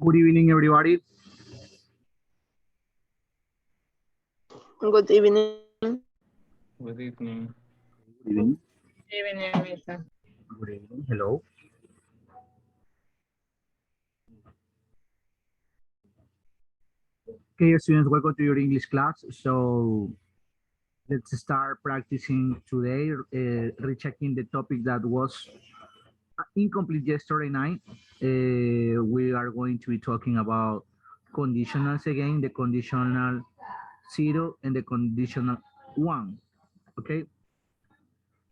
Good evening, everybody. Good evening. Good evening. Good evening. Evening, Misa. Good evening. Hello. Okay, students, welcome to your English class. So let's start practicing today, rechecking the topic that was incomplete yesterday night. We are going to be talking about conditionals again, the conditional 0 and the conditional 1. Okay.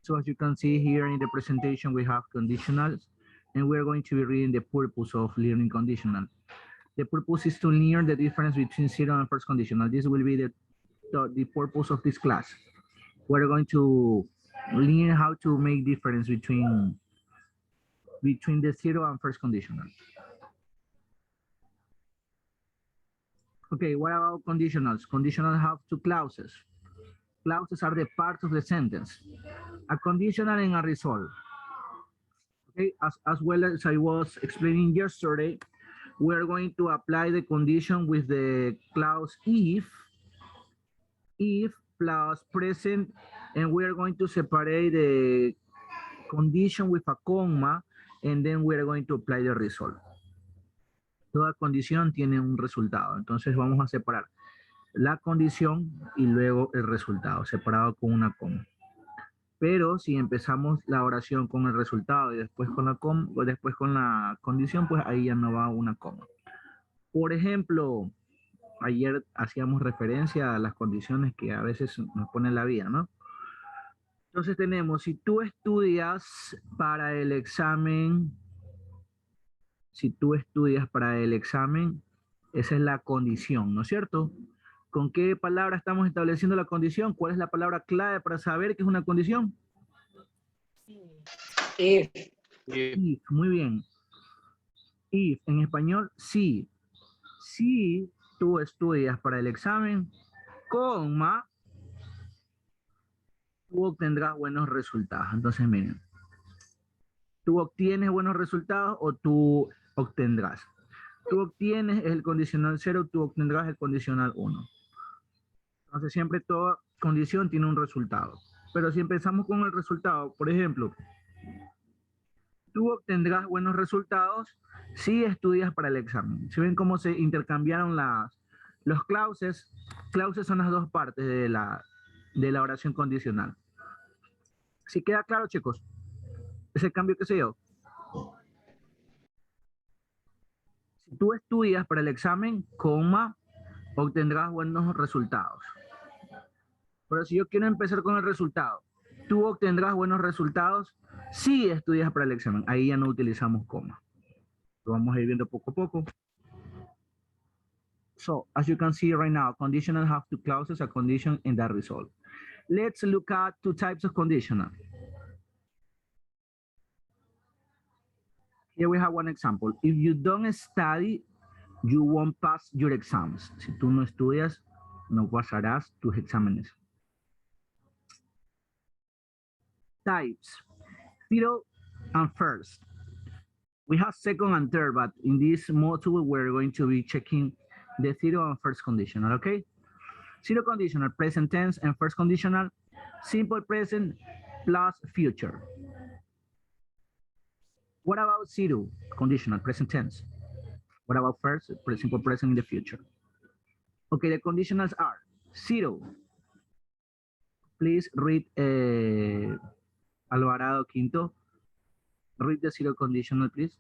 So as you can see here in the presentation, we have conditionals, and we're going to be reading the purpose of learning conditional. The purpose is to learn the difference between 0 and first conditional. This will be the purpose of this class. We're going to learn how to make difference between the 0 and first conditional. Okay, what about conditionals? Conditionals have two clauses. Clauses are the parts of the sentence. A conditional and a result. Okay, as well as I was explaining yesterday, we're going to apply the condition with the clause if plus present, and we're going to separate the condition with a comma, and then we're going to apply the result. Toda condición tiene un resultado, entonces vamos a separar la condición y luego el resultado, separado con una coma. Pero si empezamos la oración con el resultado y después con la condición, pues ahí ya no va una coma. Por ejemplo, ayer hacíamos referencia a las condiciones que a veces nos pone la vida, ¿no? Entonces tenemos, si tú estudias para el examen, esa es la condición, ¿no es cierto? ¿Con qué palabra estamos estableciendo la condición? ¿Cuál es la palabra clave para saber que es una condición? If. If, muy bien. If, en español, sí. Si tú estudias para el examen, coma, tú obtendrás buenos resultados. Entonces, miren, tú obtienes buenos resultados o tú obtendrás. Tú obtienes el condicional 0, tú obtendrás el condicional 1. Entonces, siempre todo condición tiene un resultado. Pero si empezamos con el resultado, por ejemplo, tú obtendrás buenos resultados si estudias para el examen. ¿Sí ven cómo se intercambiaron los clauses? Clauses son las dos partes de la oración condicional. ¿Sí queda claro, chicos? Ese cambio que se dio. Si tú estudias para el examen, coma, obtendrás buenos resultados. Pero si yo quiero empezar con el resultado, tú obtendrás buenos resultados si estudias para el examen. Ahí ya no utilizamos coma. Lo vamos a ir viendo poco a poco. So, as you can see right now, conditional have two clauses, a condition and that result. Let's look at two types of conditional. Here we have one example. If you don't study, you won't pass your exams. Si tú no estudias, no pasarás tus exámenes. Types, zero and first. We have second and third, but in this module, we're going to be checking the zero and first conditional, okay? Zero conditional, present tense, and first conditional, simple present plus future. What about zero conditional, present tense? What about first, simple present in the future? Okay, the conditionals are zero. Please read Alvarado Quinto. Read the zero conditional, please.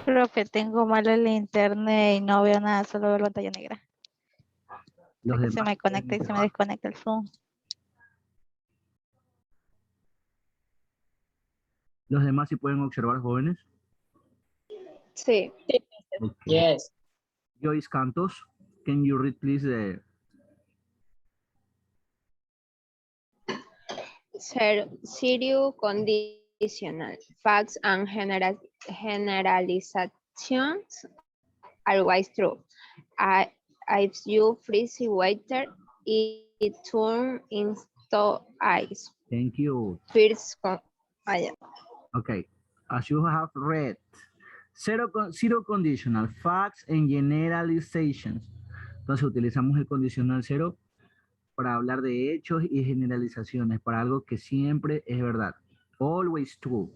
Profe, tengo mal el internet y no veo nada, solo veo la pantalla negra. Se me conecta y se me desconecta el Zoom. ¿Los demás sí pueden observar, jóvenes? Sí. Okay. Yes. Joyce Cantos, can you read please the... Zero conditional. Facts and generalizations are always true. If you freeze water, it turns into ice. Thank you. First, Okay, as you have read, zero conditional, facts and generalizations. Entonces utilizamos el condicional cero para hablar de hechos y generalizaciones, para algo que siempre es verdad. Always true.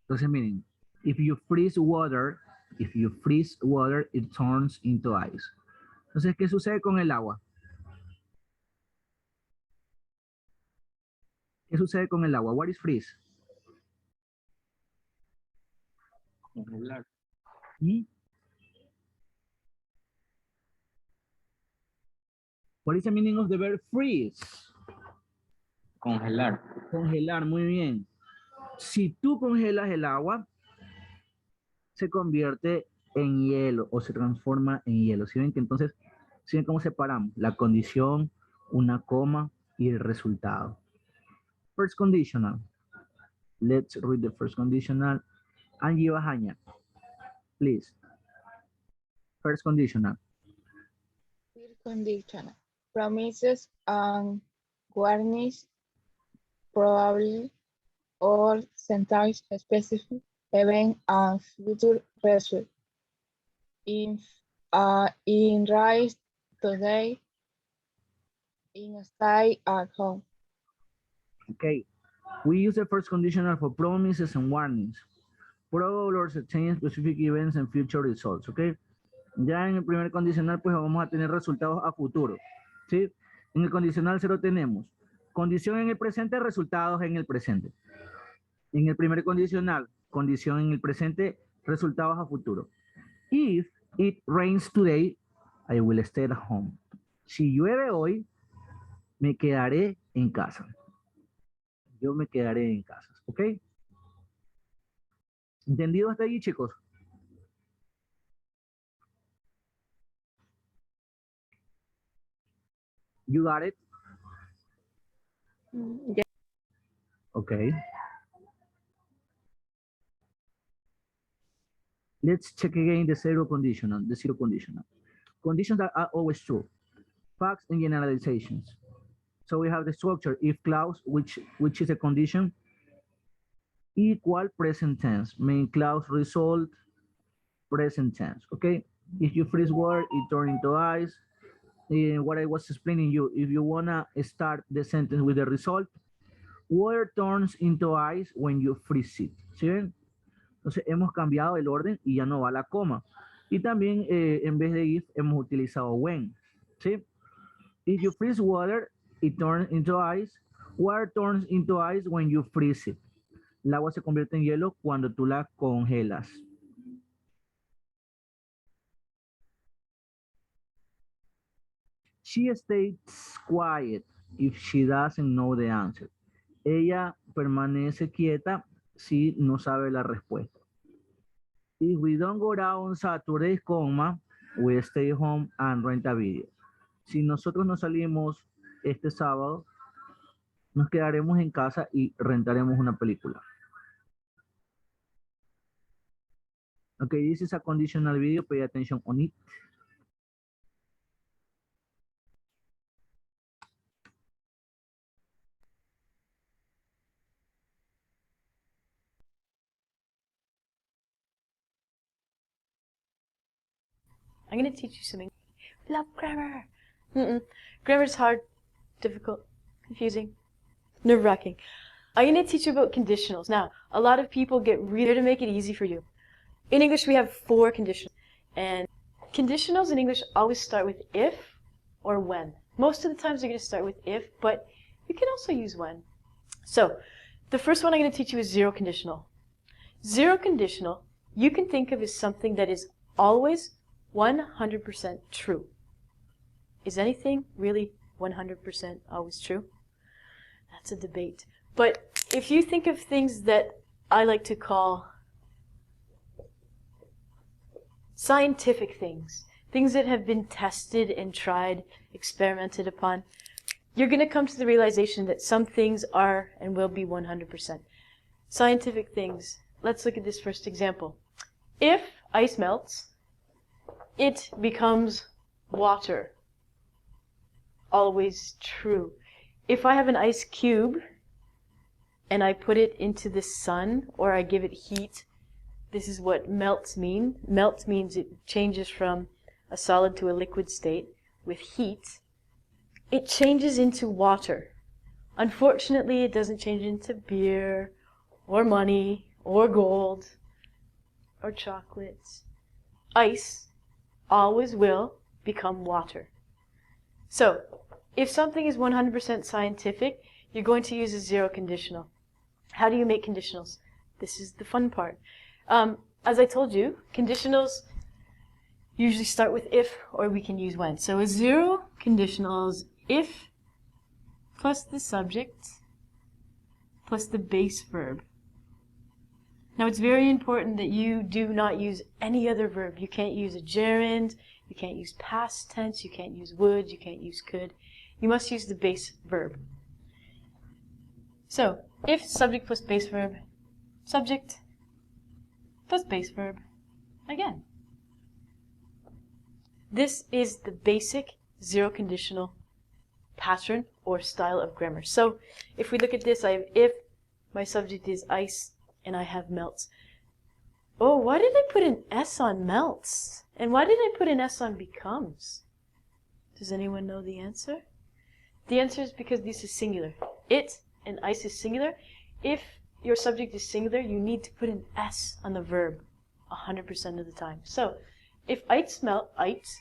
Entonces miren, if you freeze water, it turns into ice. Entonces, ¿qué sucede con el agua? ¿Qué sucede con el agua? What is freeze? Congelar. ¿Mm? What is the meaning of the verb freeze? Congelar. Congelar, muy bien. Si tú congelas el agua, se convierte en hielo o se transforma en hielo. ¿Sí ven que entonces, sí ven cómo separamos? La condición, una coma y el resultado. First conditional. Let's read the first conditional. Angie Bajaña, please. First conditional. First conditional. Promises and warnings probably or sometimes specific event and future result. In rise today, in stay at home. Okay. We use the first conditional for promises and warnings. Probable or certain specific events and future results, okay? Ya en el primer condicional, pues vamos a tener resultados a futuro, ¿sí? En el condicional cero tenemos condición en el presente, resultados en el presente. En el primer condicional, condición en el presente, resultados a futuro. If it rains today, I will stay at home. Si llueve hoy, me quedaré en casa. Yo me quedaré en casa, ¿ok? ¿Entendido hasta ahí, chicos? You got it? Yeah. Okay. Let's check again the zero conditional, Conditions that are always true. Facts and generalizations. So we have the structure, if clause, which is a condition, equal present tense, main clause result, present tense, okay? If you freeze water, it turns into ice. What I was explaining you, if you wanna start the sentence with the result, water turns into ice when you freeze it, ¿sí ven? Entonces hemos cambiado el orden y ya no va la coma. Y también en vez de if hemos utilizado when, ¿sí? If you freeze water, it turns into ice. Water turns into ice when you freeze it. El agua se convierte en hielo cuando tú la congelas. She stays quiet if she doesn't know the answer. Ella permanece quieta si no sabe la respuesta. If we don't go out on Saturday, we stay home and rent a video. Si nosotros no salimos este sábado, nos quedaremos en casa y rentaremos una película. Okay, this is a conditional video. Pay attention on it. I'm going to teach you something. Love grammar. Grammar is hard, difficult, confusing, nerve-wracking. I'm going to teach you about conditionals. Now, a lot of people get really to make it easy for you. In English, we have 4 conditionals. And conditionals in English always start with if or when. Most of the times they're going to start with if, but you can also use when. So, the first one I'm going to teach you is zero conditional. Zero conditional, you can think of as something that is always 100% true. Is anything really 100% always true? That's a debate. But if you think of things that I like to call scientific things, things that have been tested and tried, experimented upon, you're going to come to the realization that some things are and will be 100%. Scientific things. Let's look at this first example. If ice melts, it becomes water. Always true. If I have an ice cube and I put it into the sun or I give it heat, this is what melts mean. Melt means it changes from a solid to a liquid state with heat. It changes into water. Unfortunately, it doesn't change into beer or money or gold or chocolates. Ice always will become water. So, if something is 100% scientific, you're going to use a zero conditional. How do you make conditionals? This is the fun part. As I told you, conditionals usually start with if, or we can use when. So a zero conditional is if plus the subject plus the base verb. Now it's very important that you do not use any other verb. You can't use a gerund, you can't use past tense, you can't use would, you can't use could. You must use the base verb. So, if subject plus base verb, subject plus base verb again. This is the basic zero conditional pattern or style of grammar. So, if we look at this, I have if, my subject is ice, and I have melts. Oh, why did I put an S on melts? And why did I put an S on becomes? Does anyone know the answer? The answer is because this is singular. It and ice is singular. If your subject is singular, you need to put an S on the verb 100% of the time. So, if ice melts,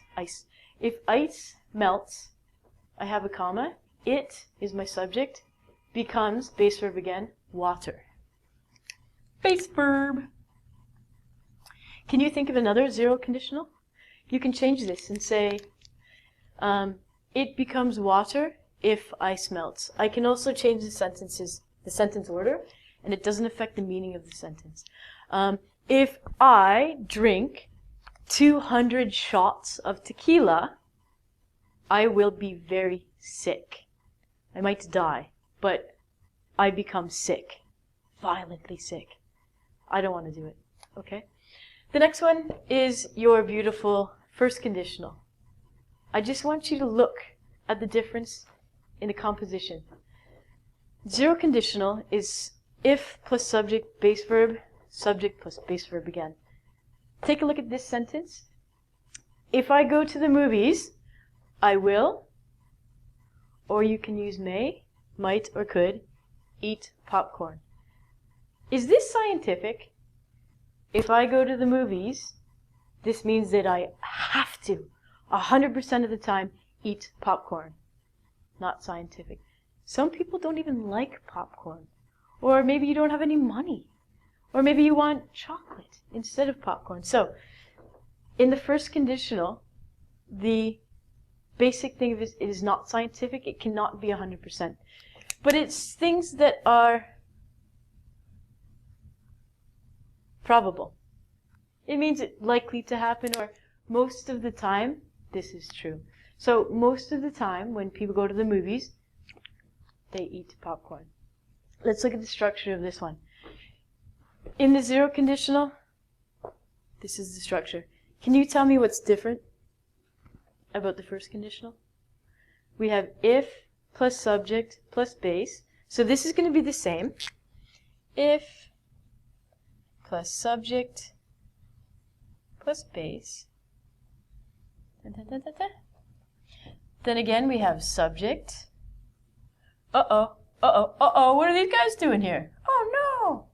I have a comma. It is my subject. Becomes, base verb again, water. Base verb. Can you think of another zero conditional? You can change this and say, it becomes water if ice melts. I can also change the sentence order, and it doesn't affect the meaning of the sentence. If I drink 200 shots of tequila, I will be very sick. I might die, but I become sick, violently sick. I don't want to do it, okay? The next one is your beautiful first conditional. I just want you to look at the difference in the composition. Zero conditional is if plus subject, base verb, subject plus base verb again. take a look at this sentence. If I go to the movies, I will, or you can use may, might, or could, eat popcorn. Is this scientific? If I go to the movies, this means that I have to, 100% of the time, eat popcorn. Not scientific. Some people don't even like popcorn. Or maybe you don't have any money. Or maybe you want chocolate instead of popcorn. So, in the first conditional, the basic thing of it is not scientific. It cannot be 100%. But it's things that are probable. It means it's likely to happen, or most of the time, this is true. So most of the time, when people go to the movies, they eat popcorn. Let's look at the structure of this one. In the zero conditional, this is the structure. Can you tell me what's different about the first conditional? We have if plus subject plus base. So this is going to be the same. If plus subject plus base. Then again, we have subject. What are these guys doing here? Oh no!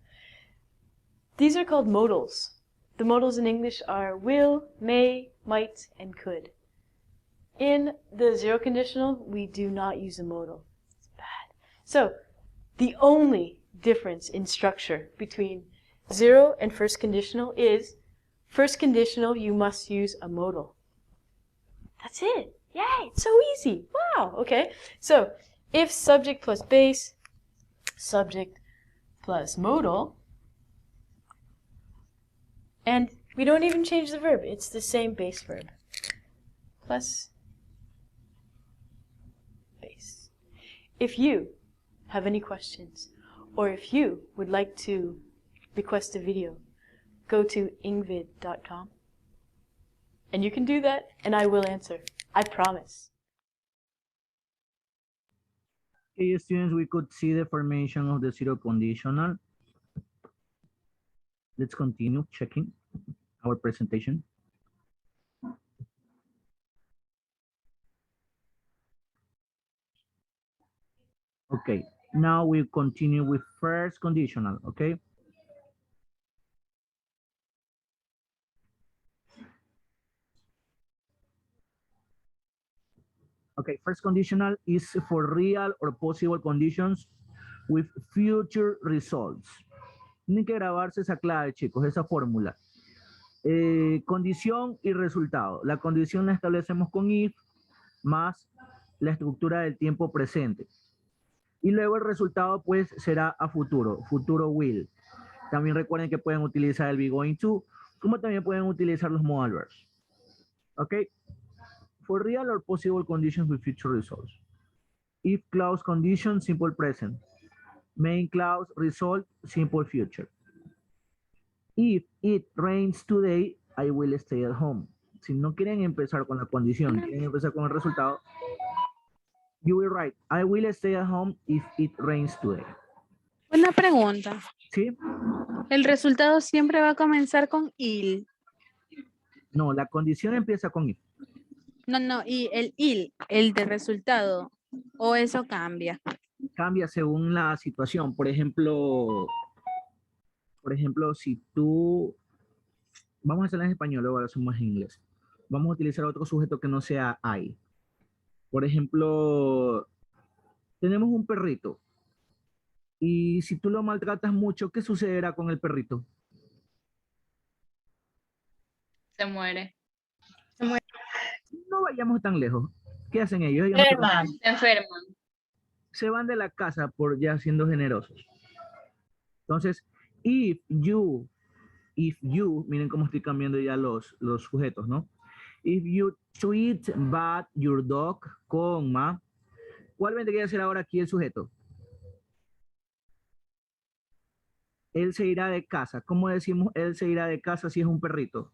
These are called modals. The modals in English are will, may, might, and could. In the zero conditional, we do not use a modal. It's bad. So, the only difference in structure between zero and first conditional is first conditional, you must use a modal. That's it. Yay, it's so easy. Wow, okay. So, if subject plus base, subject plus modal, and we don't even change the verb. It's the same base verb. Plus base. If you have any questions, or if you would like to request a video, go to ingvid.com. And you can do that, and I will answer. I promise. Okay, students, we could see the formation of the zero conditional. Let's continue checking our presentation. Okay, now we continue with first conditional, okay? Okay, first conditional is for real or possible conditions with future results. Tienen que grabarse esa clave, chicos, esa fórmula. Condición y resultado. La condición la establecemos con if más la estructura del tiempo presente. Y luego el resultado pues será a futuro, futuro will. También recuerden que pueden utilizar el be going to, como también pueden utilizar los modal verbs. Ok. For real or possible conditions with future results. If clause condition, simple present. Main clause result, simple future. If it rains today, I will stay at home. Si no quieren empezar con la condición, quieren empezar con el resultado, you will write, I will stay at home if it rains today. Una pregunta. ¿Sí? El resultado siempre va a comenzar con il. No, la condición empieza con if. No, y el il, el de resultado, o eso cambia. Cambia según la situación. Por ejemplo, si tú, vamos a hacerlo en español, luego lo hacemos en inglés. Vamos a utilizar otro sujeto que no sea I. Por ejemplo, tenemos un perrito. Y si tú lo maltratas mucho, ¿qué sucederá con el perrito? Se muere. No vayamos tan lejos. ¿Qué hacen ellos? Ellos Se enferman. se van de la casa por ya siendo generosos. Entonces, if you, miren cómo estoy cambiando ya los sujetos, ¿no? If you treat bad your dog, coma, ¿cuál vendría a ser ahora aquí el sujeto? Él se irá de casa. ¿Cómo decimos él se irá de casa si es un perrito?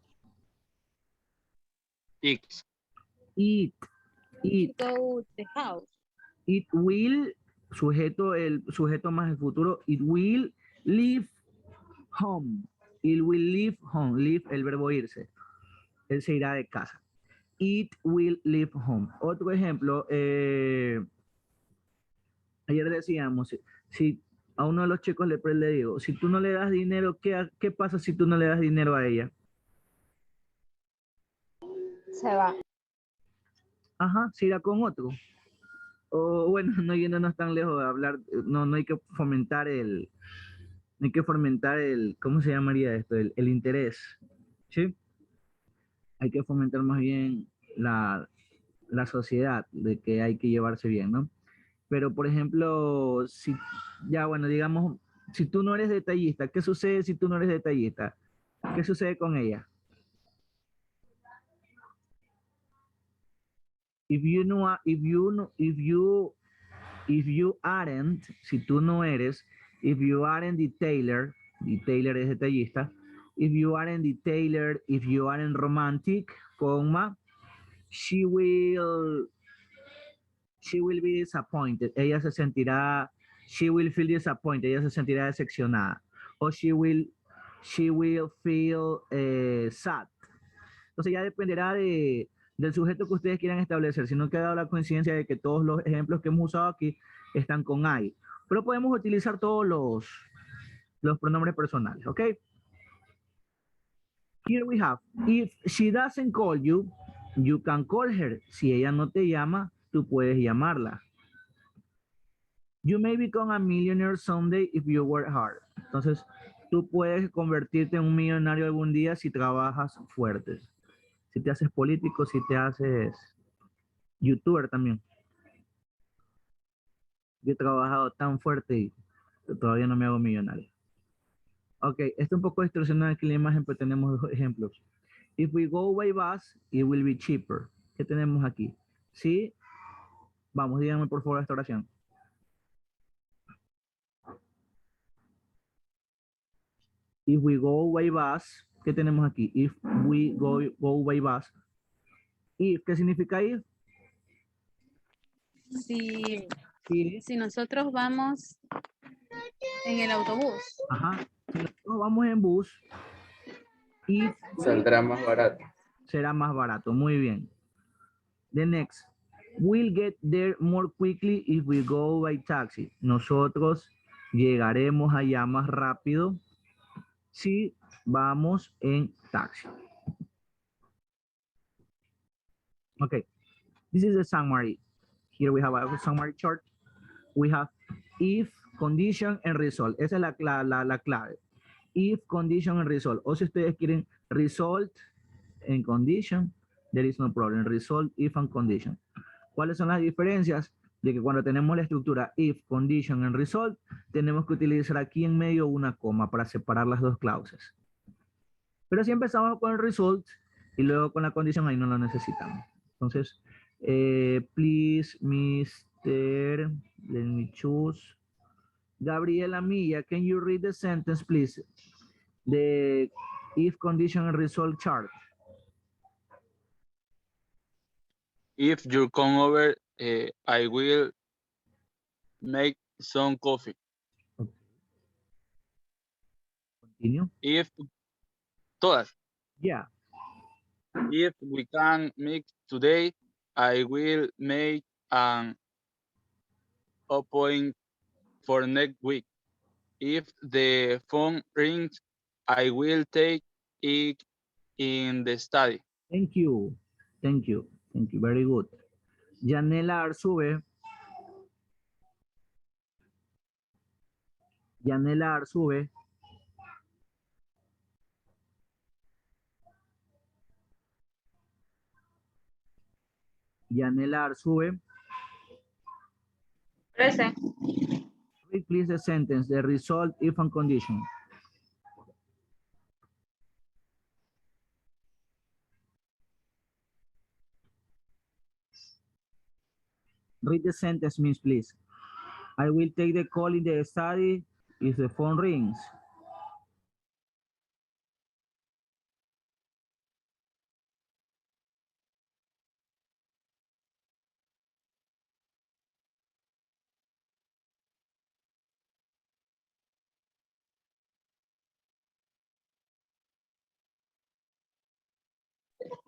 It. Go to the house. It will, sujeto, el sujeto más el futuro, it will leave home. It will leave home. Leave, el verbo irse. Él se irá de casa. It will leave home. Otro ejemplo, ayer decíamos, si a uno de los chicos le digo, si tú no le das dinero, ¿qué pasa si tú no le das dinero a ella? Se va. Ajá, se irá con otro. O bueno, no yéndonos tan lejos de hablar, no hay que fomentar ¿cómo se llamaría esto? El interés, ¿sí? Hay que fomentar más bien la sociedad de que hay que llevarse bien, ¿no? Pero, por ejemplo, si, ya bueno, digamos, si tú no eres detallista, ¿qué sucede si tú no eres detallista? ¿Qué sucede con ella? If you know, if you aren't, si tú no eres, if you aren't detailer es detallista, if you aren't detailer, if you aren't romantic, coma, she will be disappointed. Ella se sentirá, she will feel disappointed. Ella se sentirá decepcionada. O she will feel sad. Entonces ya dependerá del sujeto que ustedes quieran establecer. Si no queda dado la coincidencia de que todos los ejemplos que hemos usado aquí están con I. Pero podemos utilizar todos los pronombres personales, ¿ok? Here we have, if she doesn't call you, you can call her. Si ella no te llama, tú puedes llamarla. You may become a millionaire someday if you work hard. Entonces, tú puedes convertirte en un millonario algún día si trabajas fuerte. Si te haces político, si te haces youtuber también. Yo he trabajado tan fuerte y todavía no me hago millonario. Ok, está un poco distorsionado aquí la imagen, pero tenemos dos ejemplos. If we go by bus, it will be cheaper. ¿Qué tenemos aquí? Sí, vamos, díganme por favor esta oración. If we go by bus, ¿qué tenemos aquí? If we go by bus. If, ¿qué significa if? Si, Sí. si nosotros vamos en el autobús, Ajá. Si nosotros vamos en bus, if Saldrá más barato. será más barato. Muy bien. The next. We'll get there more quickly if we go by taxi. Nosotros llegaremos allá más rápido si vamos en taxi. Okay. This is a summary. Here we have a summary chart. We have if, condition, and result. Esa es la clave. If, condition, and result. O si ustedes quieren result and condition, there is no problem. Result, if, and condition. ¿Cuáles son las diferencias? De que cuando tenemos la estructura if, condition, and result, tenemos que utilizar aquí en medio una coma para separar las dos clauses. Pero si empezamos con el result y luego con la condición, ahí no lo necesitamos. Entonces, please, Mr. Let me choose. Gabriela Milla, can you read the sentence, please? The if, condition, and result chart. If you come over, I will make some coffee. Continue. If todas. Yeah. If we can meet today, I will make an appointment for next week. If the phone rings, I will take it in the study. Thank you. Thank you. Thank you. Very good. Yanela Arzube. Yanela Arzube. Yanela Arzube. Present. Read please the sentence, the result, if, and condition. Read the sentence, Miss, please. I will take the call in the study if the phone rings.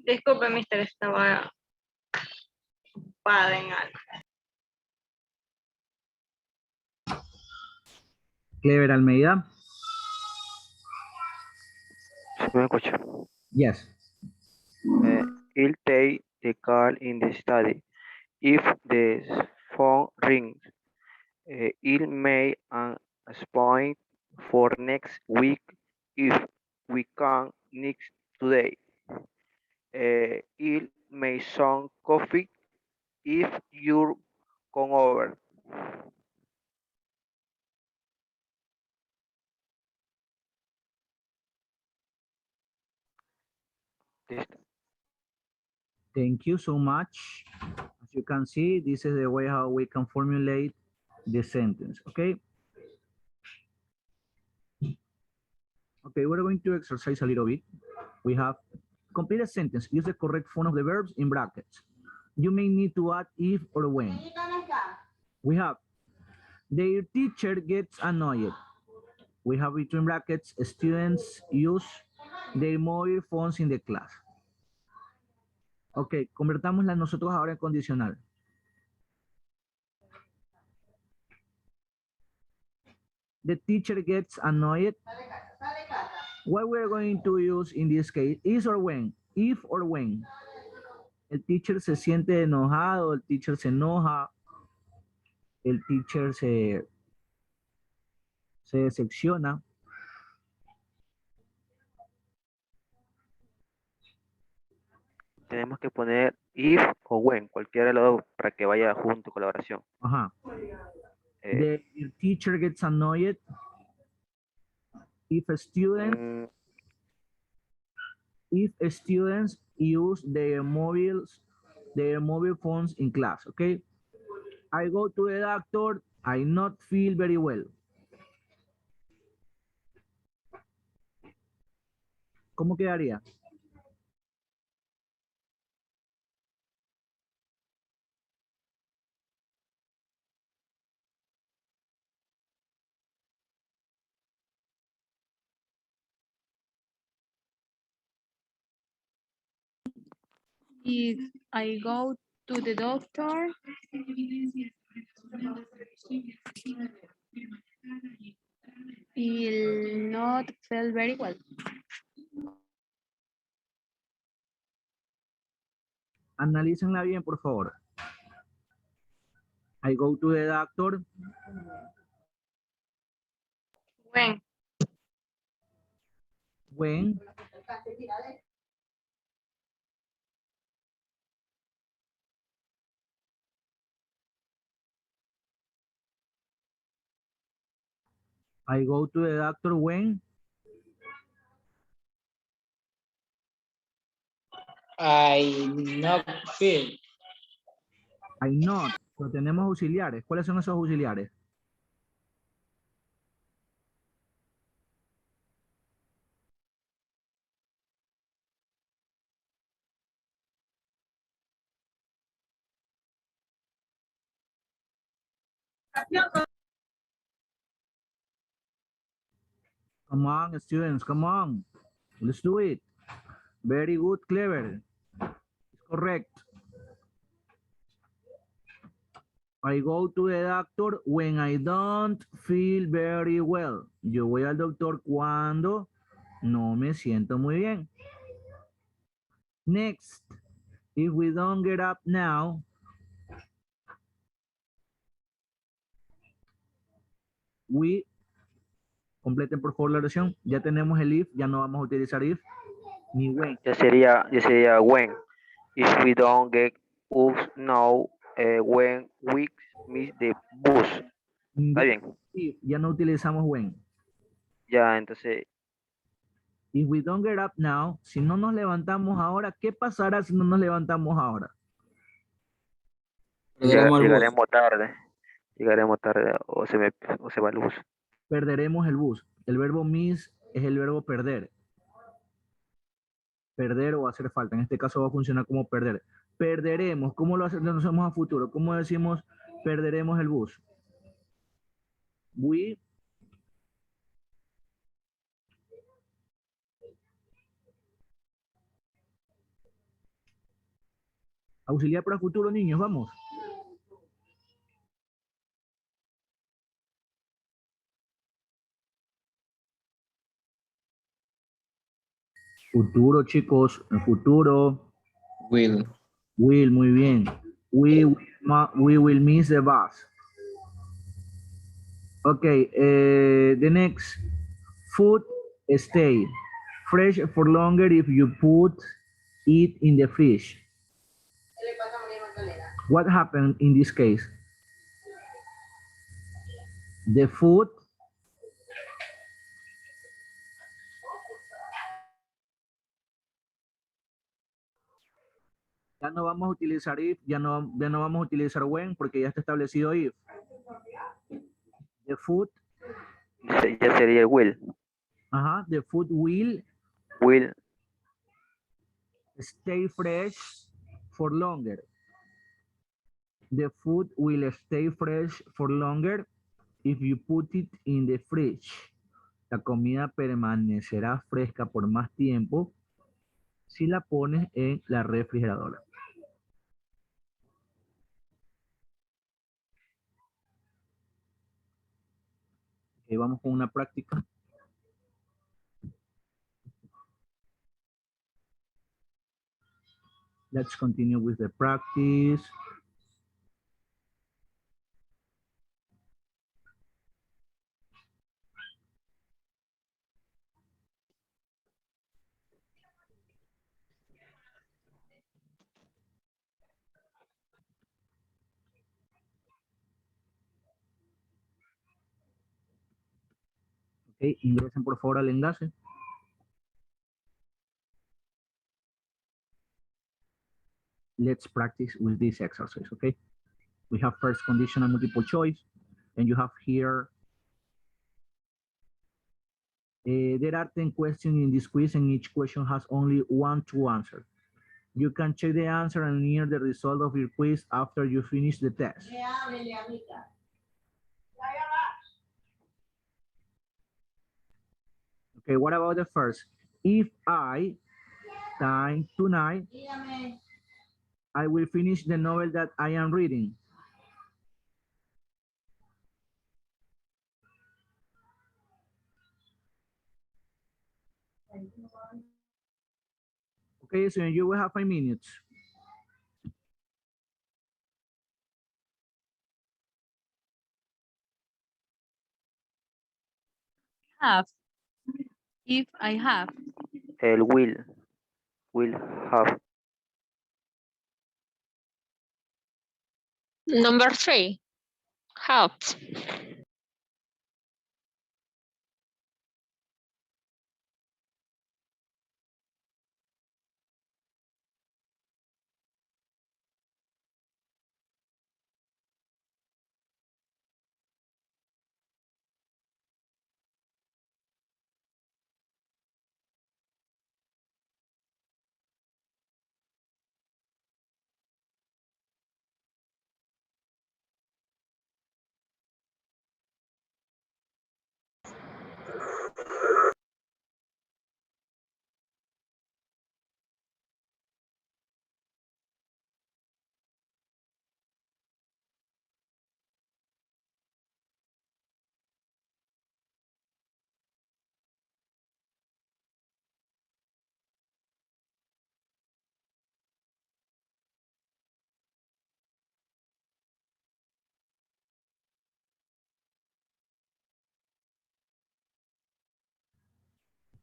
Disculpe, mister, estaba ocupada en algo. Clever Almeida. ¿Se me escucha? Yes. He'll take the call in the study. If the phone rings, he'll make an appointment for next week if we can next today. He'll make some coffee if you're come over. Listo. Thank you so much. As you can see, this is the way how we can formulate the sentence, okay? Okay, we're going to exercise a little bit. We have complete a sentence. Use the correct form of the verbs in brackets. You may need to add if or when. We have, their teacher gets annoyed. We have between brackets, students use their mobile phones in the class. Ok, convertámosla nosotros ahora en condicional. The teacher gets annoyed. What we're going to use in this case is or when, if or when. El teacher se siente enojado, el teacher se enoja, el teacher se decepciona. Tenemos que poner if o when, cualquiera de los dos, para que vaya junto con la oración. Ajá. The teacher gets annoyed if a student if students use their mobile phones in class, okay? I go to the doctor, I not feel very well. ¿Cómo quedaría? If I go to the doctor, he'll not feel very well. Analícenla bien, por favor. I go to the doctor. When. When. I go to the doctor when. I not feel. I not. Pero tenemos auxiliares. ¿Cuáles son esos auxiliares? Come on, students, come on. Let's do it. Very good, clever. It's correct. I go to the doctor when I don't feel very well. Yo voy al doctor cuando no me siento muy bien. Next, if we don't get up now, we, completen por favor la oración. Ya tenemos el if, ya no vamos a utilizar if ni when. Ya sería when. If we don't get up now, when we miss the bus. ¿Está bien? If, ya no utilizamos when. Ya, entonces. If we don't get up now, si no nos levantamos ahora, ¿qué pasará si no nos levantamos ahora? Llegaremos tarde. Llegaremos tarde o se va el bus. Perderemos el bus. El verbo miss es el verbo perder. Perder o hacer falta. En este caso va a funcionar como perder. Perderemos. ¿Cómo lo hacemos a futuro? ¿Cómo decimos perderemos el bus? We Auxiliar para futuro, niños, vamos. Futuro, chicos, el futuro. Will. Will, muy bien. We will miss the bus. Okay, the next. Food stay fresh for longer if you put it in the fridge. What happened in this case? The food ya no vamos a utilizar if, ya no vamos a utilizar when porque ya está establecido if. The food, Ya sería el will. the food will Will stay fresh for longer. The food will stay fresh for longer if you put it in the fridge. La comida permanecerá fresca por más tiempo si la pones en la refrigeradora. Ok, vamos con una práctica. Let's continue with the practice. Ok, ingresen por favor al enlace. Let's practice with this exercise, okay? We have first conditional multiple choice, and you have here, there are 10 questions in this quiz, and each question has only one to answer. You can check the answer and near the result of your quiz after you finish the test. Okay, what about the first? If I time tonight, I will finish the novel that I am reading. Okay, so you will have 5 minutes. Have. If I have. el will. Will have. Number 3. Have.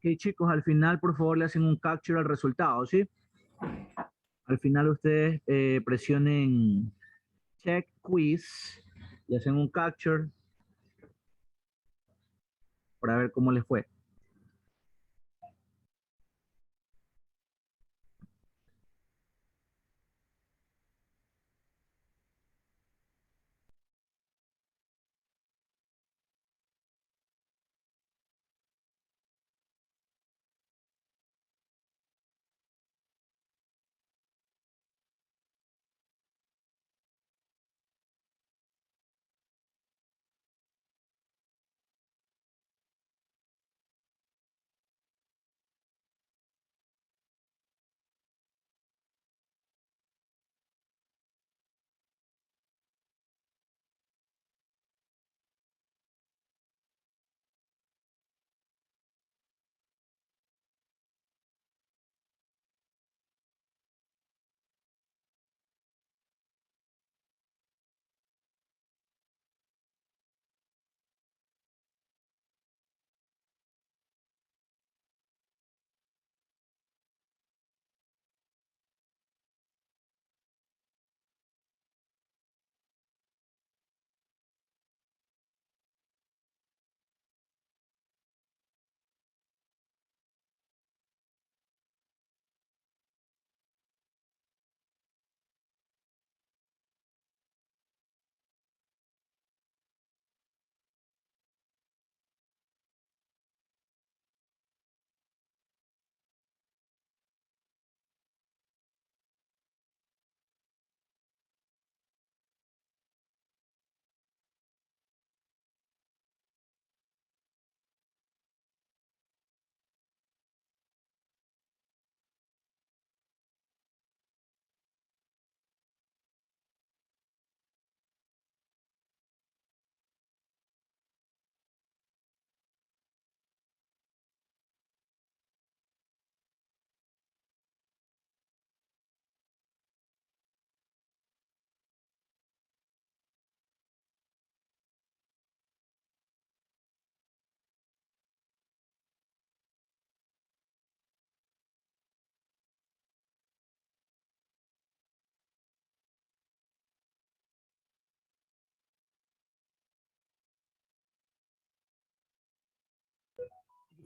Ok, chicos, al final, por favor, le hacen un capture al resultado, ¿sí? Al final ustedes presionen check quiz, le hacen un capture para ver cómo les fue.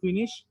finish.